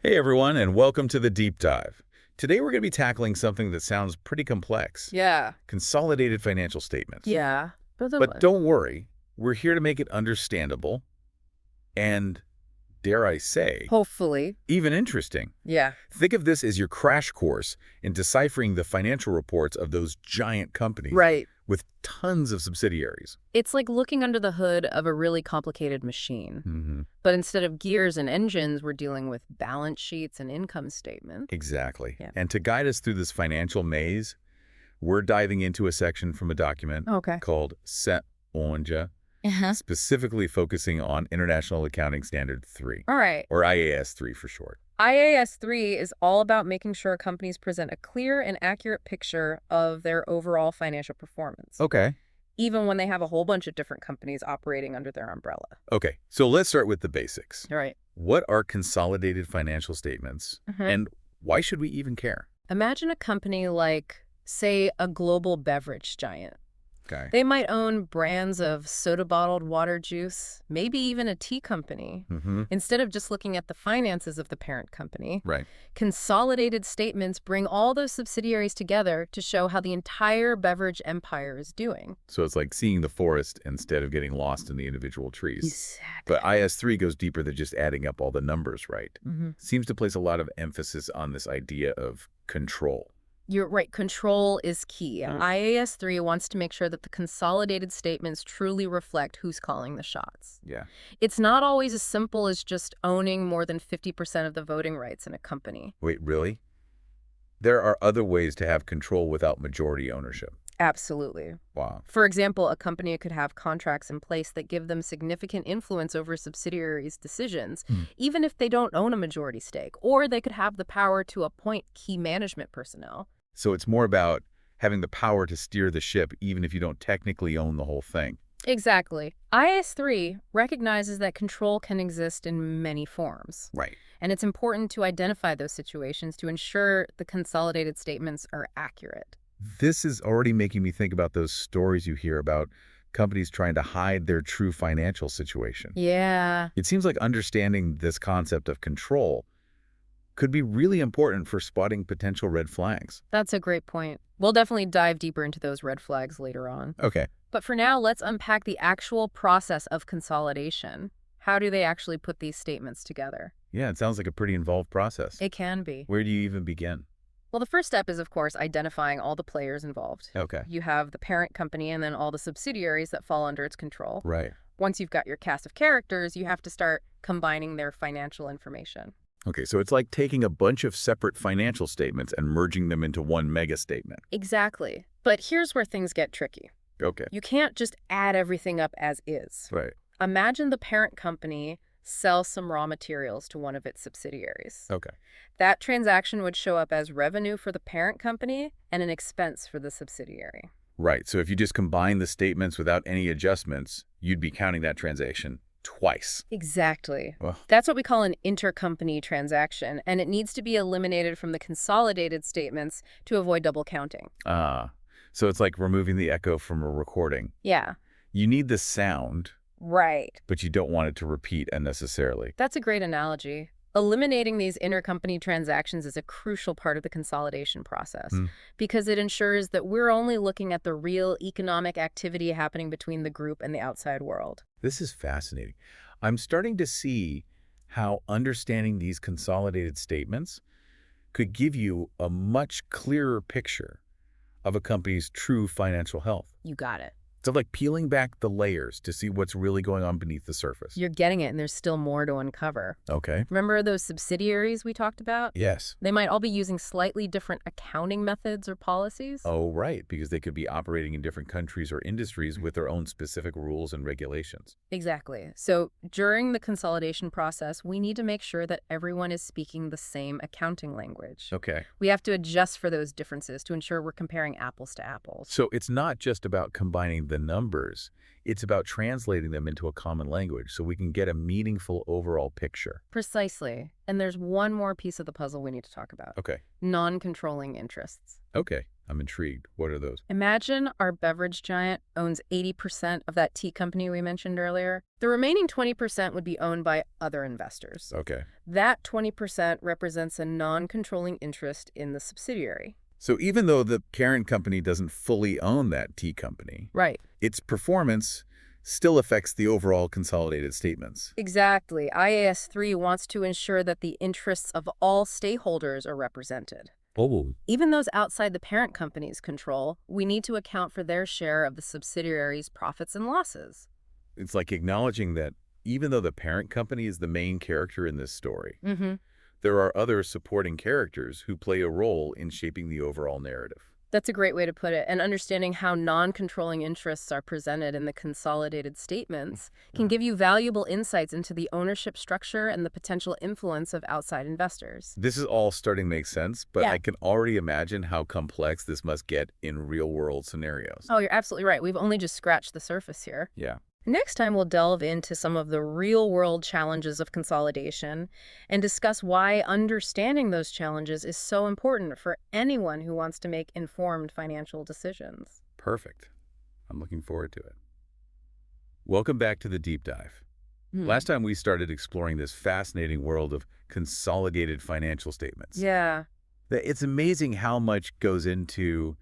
Hey everyone, and welcome to the Deep Dive. Today we're going to be tackling something that sounds pretty complex. Yeah. Consolidated financial statements. Yeah. But don't worry, we're here to make it understandable and, dare I say, Hopefully. even interesting. Yeah. Think of this as your crash course in deciphering the financial reports of those giant companies Right. with tons of subsidiaries. It's like looking under the hood of a really complicated machine. Mm-hmm. But instead of gears and engines, we're dealing with balance sheets and income statements. Exactly. Yeah. And to guide us through this financial maze, we're diving into a section from a document Okay. called Set Onja, Uh-huh. specifically focusing on International Accounting Standard 3, All right. or IAS 3 for short. IAS 3 is all about making sure companies present a clear and accurate picture of their overall financial performance, Okay. even when they have a whole bunch of different companies operating under their umbrella. Okay, so let's start with the basics. All right. What are consolidated financial statements, Mhm. and why should we even care? Imagine a company like, say, a global beverage giant. Okay. They might own brands of soda-bottled water juice, maybe even a tea company. Mm-hmm. Instead of just looking at the finances of the parent company, Right. consolidated statements bring all those subsidiaries together to show how the entire beverage empire is doing. So it's like seeing the forest instead of getting lost in the individual trees. Exactly. But IS3 goes deeper than just adding up all the numbers, right? Mhm. Seems to place a lot of emphasis on this idea of control. You're right. Control is key. IAS 3 wants to make sure that the consolidated statements truly reflect who's calling the shots. Yeah. It's not always as simple as just owning more than 50% of the voting rights in a company. Wait, really? There are other ways to have control without majority ownership. Absolutely. Wow. For example, a company could have contracts in place that give them significant influence over subsidiaries' decisions, even if they don't own a majority stake, or they could have the power to appoint key management personnel. So it's more about having the power to steer the ship even if you don't technically own the whole thing. Exactly. IS3 recognizes that control can exist in many forms, Right. and it's important to identify those situations to ensure the consolidated statements are accurate. This is already making me think about those stories you hear about companies trying to hide their true financial situation. Yeah. It seems like understanding this concept of control could be really important for spotting potential red flags. That's a great point. We'll definitely dive deeper into those red flags later on. Okay. But for now, let's unpack the actual process of consolidation. How do they actually put these statements together? Yeah, it sounds like a pretty involved process. It can be. Where do you even begin? Well, the first step is, of course, identifying all the players involved. Okay. You have the parent company and then all the subsidiaries that fall under its control. Right. Once you've got your cast of characters, you have to start combining their financial information. Okay, so it's like taking a bunch of separate financial statements and merging them into one mega statement. Exactly. But here's where things get tricky. Okay. You can't just add everything up as is. Right. Imagine the parent company sells some raw materials to one of its subsidiaries. Okay. That transaction would show up as revenue for the parent company and an expense for the subsidiary. Right, so if you just combine the statements without any adjustments, you'd be counting that transaction twice. Exactly. Well, That's what we call an intercompany transaction, and it needs to be eliminated from the consolidated statements to avoid double counting. so it's like removing the echo from a recording. Yeah. You need the sound, Right. but you don't want it to repeat unnecessarily. That's a great analogy. Eliminating these intercompany transactions is a crucial part of the consolidation process because it ensures that we're only looking at the real economic activity happening between the group and the outside world. This is fascinating. I'm starting to see how understanding these consolidated statements could give you a much clearer picture of a company's true financial health. You got it. So like peeling back the layers to see what's really going on beneath the surface. You're getting it, and there's still more to uncover. Okay. Remember those subsidiaries we talked about? Yes. They might all be using slightly different accounting methods or policies. Oh, right, because they could be operating in different countries or industries with their own specific rules and regulations. Exactly. So during the consolidation process, we need to make sure that everyone is speaking the same accounting language. Okay. We have to adjust for those differences to ensure we're comparing apples to apples. So it's not just about combining the numbers, it's about translating them into a common language so we can get a meaningful overall picture. Precisely. And there's one more piece of the puzzle we need to talk about. Okay. Non-controlling interests. Okay. I'm intrigued. What are those? Imagine our beverage giant owns 80% of that tea company we mentioned earlier. The remaining 20% would be owned by other investors. Okay. That 20% represents a non-controlling interest in the subsidiary. So even though the parent company doesn't fully own that tea company, Right. its performance still affects the overall consolidated statements. Exactly. IAS 3 wants to ensure that the interests of all stakeholders are represented. Oh. Even those outside the parent company's control, we need to account for their share of the subsidiary's profits and losses. It's like acknowledging that even though the parent company is the main character in this story, Mm-hmm. there are other supporting characters who play a role in shaping the overall narrative. That's a great way to put it. And understanding how non-controlling interests are presented in the consolidated statements can give you valuable insights into the ownership structure and the potential influence of outside investors. This is all starting to make sense, but Yeah. I can already imagine how complex this must get in real-world scenarios. Oh, you're absolutely right. We've only just scratched the surface here. Yeah. Next time, we'll delve into some of the real-world challenges of consolidation and discuss why understanding those challenges is so important for anyone who wants to make informed financial decisions. Perfect. I'm looking forward to it. Welcome back to the deep dive. Hmm. Last time we started exploring this fascinating world of consolidated financial statements. Yeah. It's amazing how much goes into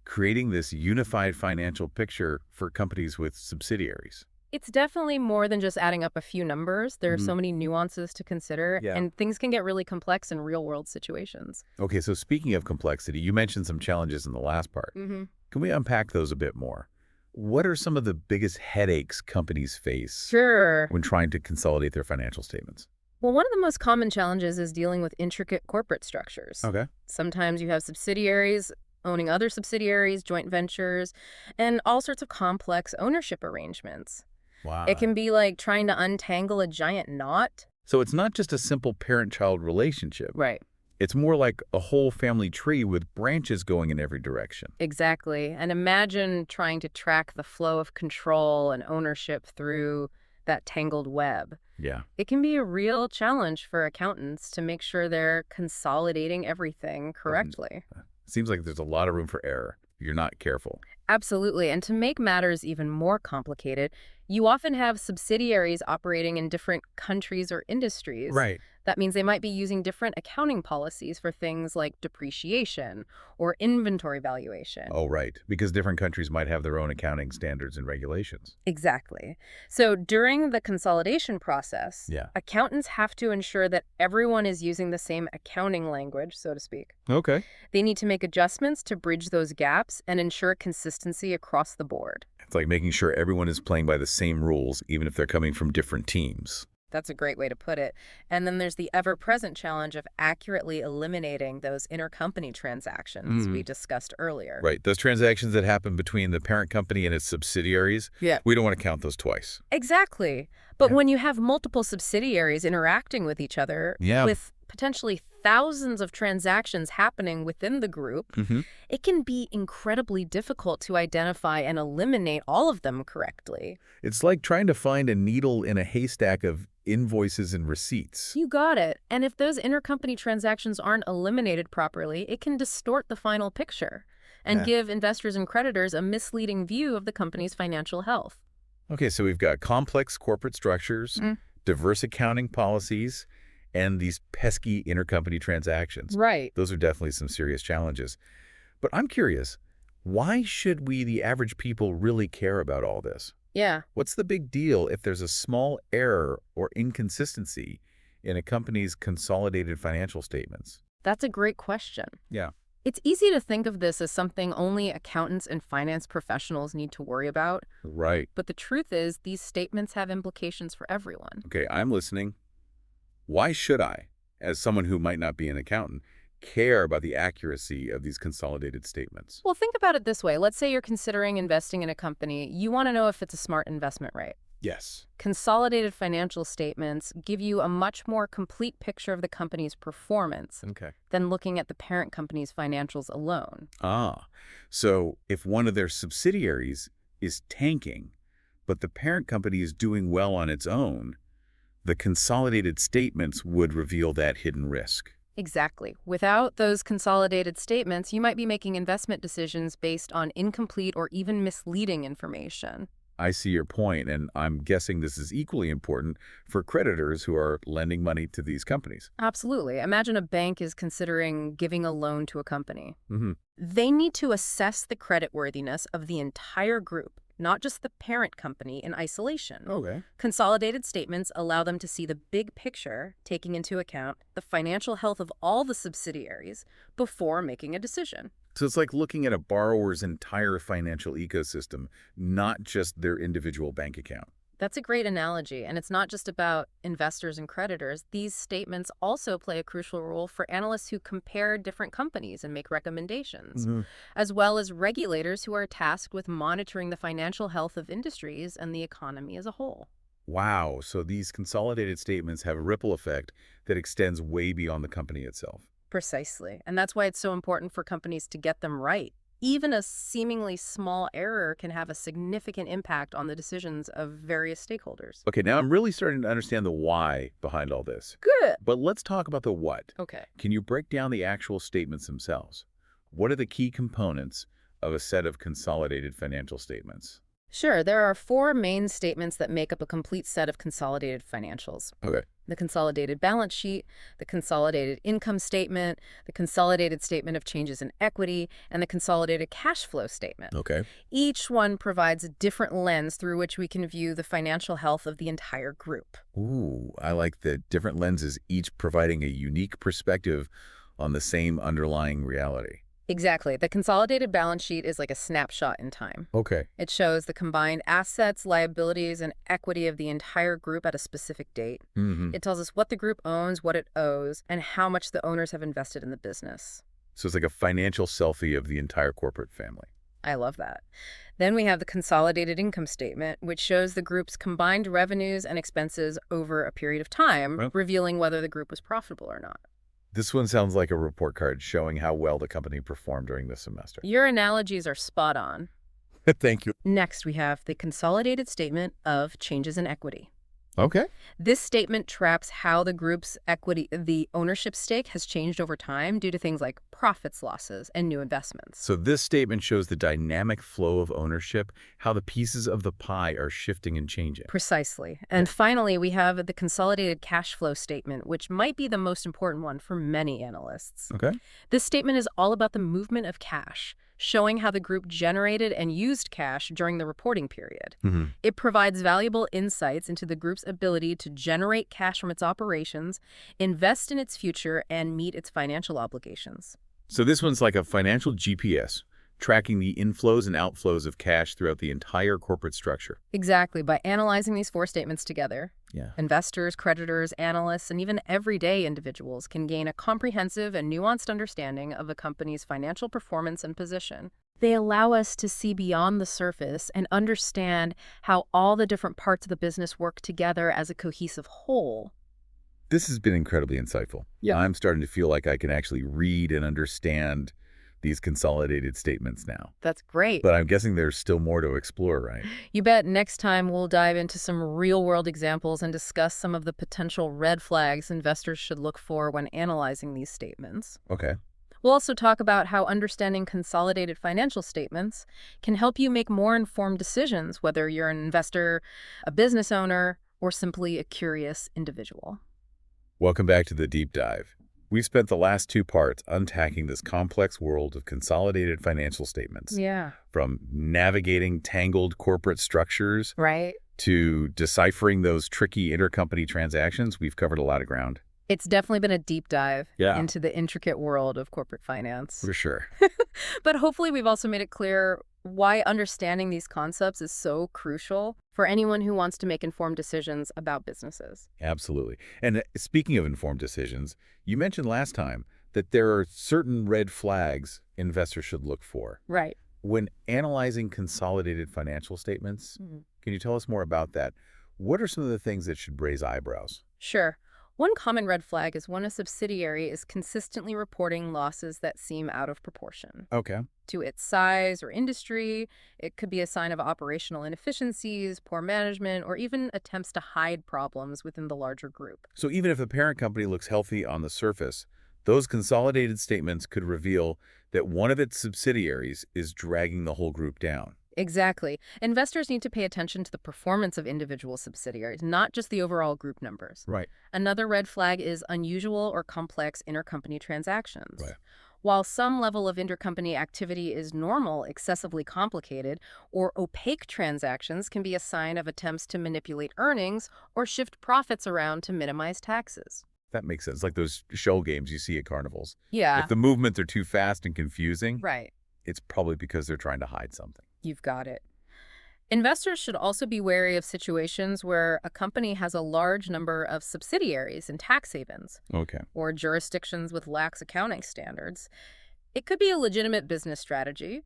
creating this unified financial picture for companies with subsidiaries. It's definitely more than just adding up a few numbers. There are Mhm. so many nuances to consider, Yeah. and things can get really complex in real-world situations. Okay, so speaking of complexity, you mentioned some challenges in the last part. Mm-hmm. Can we unpack those a bit more? What are some of the biggest headaches companies face Sure. when trying to consolidate their financial statements? Well, one of the most common challenges is dealing with intricate corporate structures. Okay. Sometimes you have subsidiaries owning other subsidiaries, joint ventures, and all sorts of complex ownership arrangements. Wow. It can be like trying to untangle a giant knot. So it's not just a simple parent-child relationship. Right. It's more like a whole family tree with branches going in every direction. Exactly. And imagine trying to track the flow of control and ownership through that tangled web. Yeah. It can be a real challenge for accountants to make sure they're consolidating everything correctly. Seems like there's a lot of room for error if you're not careful. Absolutely. And to make matters even more complicated, you often have subsidiaries operating in different countries or industries. Right. That means they might be using different accounting policies for things like depreciation or inventory valuation. Oh, right. Because different countries might have their own accounting standards and regulations. Exactly. So during the consolidation process, Yeah. accountants have to ensure that everyone is using the same accounting language, so to speak. Okay. They need to make adjustments to bridge those gaps and ensure consistency across the board. It's like making sure everyone is playing by the same rules, even if they're coming from different teams. That's a great way to put it. And then there's the ever-present challenge of accurately eliminating those intercompany transactions we discussed earlier. Right. Those transactions that happen between the parent company and its subsidiaries, Yeah. we don't want to count those twice. Exactly. But Yeah. when you have multiple subsidiaries interacting with each other, Yeah. with potentially thousands of transactions happening within the group, it can be incredibly difficult to identify and eliminate all of them correctly. It's like trying to find a needle in a haystack of invoices and receipts. You got it. And if those intercompany transactions aren't eliminated properly, it can distort the final picture and Yeah. give investors and creditors a misleading view of the company's financial health. Okay, so we've got complex corporate structures, diverse accounting policies, and these pesky intercompany transactions. Right. Those are definitely some serious challenges. But I'm curious, why should we, the average people, really care about all this? Yeah. What's the big deal if there's a small error or inconsistency in a company's consolidated financial statements? That's a great question. Yeah. It's easy to think of this as something only accountants and finance professionals need to worry about. Right. But the truth is, these statements have implications for everyone. Okay, I'm listening. Why should I, as someone who might not be an accountant, care about the accuracy of these consolidated statements? Well, think about it this way. Let's say you're considering investing in a company. You want to know if it's a smart investment, right? Yes. Consolidated financial statements give you a much more complete picture of the company's performance Okay. than looking at the parent company's financials alone. Ah, so if one of their subsidiaries is tanking, but the parent company is doing well on its own, the consolidated statements would reveal that hidden risk. Exactly. Without those consolidated statements, you might be making investment decisions based on incomplete or even misleading information. I see your point, and I'm guessing this is equally important for creditors who are lending money to these companies. Absolutely. Imagine a bank is considering giving a loan to a company. Hmm. They need to assess the creditworthiness of the entire group, not just the parent company in isolation. Okay. Consolidated statements allow them to see the big picture, taking into account the financial health of all the subsidiaries before making a decision. So it's like looking at a borrower's entire financial ecosystem, not just their individual bank account. That's a great analogy, and it's not just about investors and creditors. These statements also play a crucial role for analysts who compare different companies and make recommendations, Hmm. as well as regulators who are tasked with monitoring the financial health of industries and the economy as a whole. Wow, so these consolidated statements have a ripple effect that extends way beyond the company itself. Precisely. And that's why it's so important for companies to get them right. Even a seemingly small error can have a significant impact on the decisions of various stakeholders. Okay, now I'm really starting to understand the why behind all this. Good. But let's talk about the what. Okay. Can you break down the actual statements themselves? What are the key components of a set of consolidated financial statements? Sure, there are four main statements that make up a complete set of consolidated financials. Okay. The consolidated balance sheet, the consolidated income statement, the consolidated statement of changes in equity, and the consolidated cash flow statement. Okay. Each one provides a different lens through which we can view the financial health of the entire group. Ooh, I like the different lenses, each providing a unique perspective on the same underlying reality. Exactly. The consolidated balance sheet is like a snapshot in time. Okay. It shows the combined assets, liabilities, and equity of the entire group at a specific date. Mm-hmm. It tells us what the group owns, what it owes, and how much the owners have invested in the business. So it's like a financial selfie of the entire corporate family. I love that. Then we have the consolidated income statement, which shows the group's combined revenues and expenses over a period of time, Well, revealing whether the group was profitable or not. this one sounds like a report card showing how well the company performed during the semester. Your analogies are spot on. Thank you. Next, we have the consolidated statement of changes in equity. Okay. This statement tracks how the group's equity, the ownership stake, has changed over time due to things like profits, losses, and new investments. So this statement shows the dynamic flow of ownership, how the pieces of the pie are shifting and changing. Precisely. And finally, we have the consolidated cash flow statement, which might be the most important one for many analysts. Okay. This statement is all about the movement of cash, showing how the group generated and used cash during the reporting period. Mm-hmm. It provides valuable insights into the group's ability to generate cash from its operations, invest in its future, and meet its financial obligations. So this one's like a financial GPS, tracking the inflows and outflows of cash throughout the entire corporate structure. Exactly. By analyzing these four statements together, Yeah. investors, creditors, analysts, and even everyday individuals can gain a comprehensive and nuanced understanding of a company's financial performance and position. They allow us to see beyond the surface and understand how all the different parts of the business work together as a cohesive whole. This has been incredibly insightful. Yeah. I'm starting to feel like I can actually read and understand these consolidated statements now. That's great. But I'm guessing there's still more to explore, right? You bet. Next time, we'll dive into some real-world examples and discuss some of the potential red flags investors should look for when analyzing these statements. Okay. We'll also talk about how understanding consolidated financial statements can help you make more informed decisions, whether you're an investor, a business owner, or simply a curious individual. Welcome back to the deep dive. We've spent the last two parts unpacking this complex world of consolidated financial statements. Yeah. From navigating tangled corporate structures Right? to deciphering those tricky intercompany transactions, we've covered a lot of ground. It's definitely been a deep dive Yeah. into the intricate world of corporate finance. For sure. But hopefully we've also made it clear why understanding these concepts is so crucial for anyone who wants to make informed decisions about businesses. Absolutely. And speaking of informed decisions, you mentioned last time that there are certain red flags investors should look for. Right. When analyzing consolidated financial statements, can you tell us more about that? What are some of the things that should raise eyebrows? Sure. One common red flag is when a subsidiary is consistently reporting losses that seem out of proportion Okay. to its size or industry. It could be a sign of operational inefficiencies, poor management, or even attempts to hide problems within the larger group. So even if the parent company looks healthy on the surface, Those consolidated statements could reveal that one of its subsidiaries is dragging the whole group down. Exactly. Investors need to pay attention to the performance of individual subsidiaries, not just the overall group numbers. Right. Another red flag is unusual or complex intercompany Right. transactions. While some level of intercompany activity is normal, excessively complicated, or opaque transactions can be a sign of attempts to manipulate earnings or shift profits around to minimize taxes. That makes sense. Like those shell games you see at carnivals. If Yeah, the movements are too fast and confusing, right. it's probably because they're trying to hide something. You've got it. Investors should also be wary of situations where a company has a large number of subsidiaries in tax havens Okay. or jurisdictions with lax accounting standards. It could be a legitimate business strategy,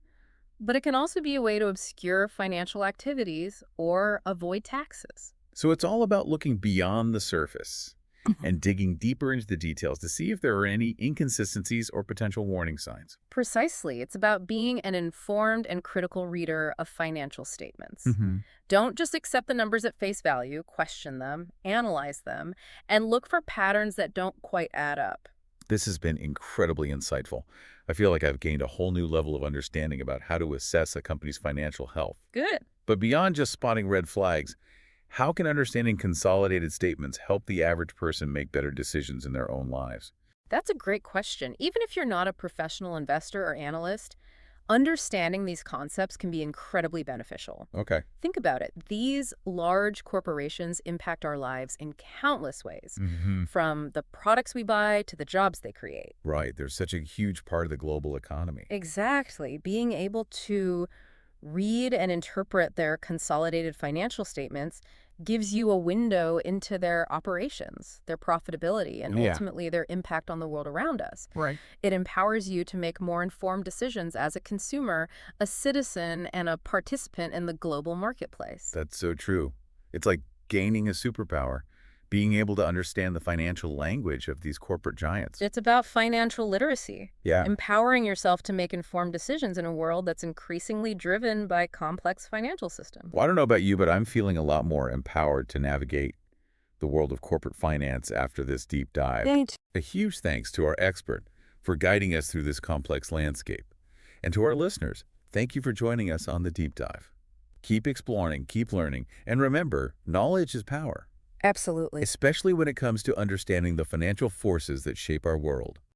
but it can also be a way to obscure financial activities or avoid taxes. So it's all about looking beyond the surface and digging deeper into the details to see if there are any inconsistencies or potential warning signs. Precisely. It's about being an informed and critical reader of financial statements. Mm-hmm. Don't just accept the numbers at face value, question them, analyze them, and look for patterns that don't quite add up. This has been incredibly insightful. I feel like I've gained a whole new level of understanding about how to assess a company's financial health. Good. But beyond just spotting red flags, how can understanding consolidated statements help the average person make better decisions in their own lives? That's a great question. Even if you're not a professional investor or analyst, understanding these concepts can be incredibly beneficial. Okay. Think about it. These large corporations impact our lives in countless ways, Mm-hmm. from the products we buy to the jobs they create. Right. They're such a huge part of the global economy. Exactly. Being able to read and interpret their consolidated financial statements gives you a window into their operations, their profitability, and Yeah. ultimately their impact on the world around us. Right. It empowers you to make more informed decisions as a consumer, a citizen, and a participant in the global marketplace. That's so true. It's like gaining a superpower, being able to understand the financial language of these corporate giants. It's about financial literacy, Yeah. empowering yourself to make informed decisions in a world that's increasingly driven by complex financial systems. Well, I don't know about you, but I'm feeling a lot more empowered to navigate the world of corporate finance after this deep dive. Thanks. A huge thanks to our expert for guiding us through this complex landscape. And to our listeners, thank you for joining us on the deep dive. Keep exploring, keep learning, and remember, knowledge is power, Absolutely. especially when it comes to understanding the financial forces that shape our world.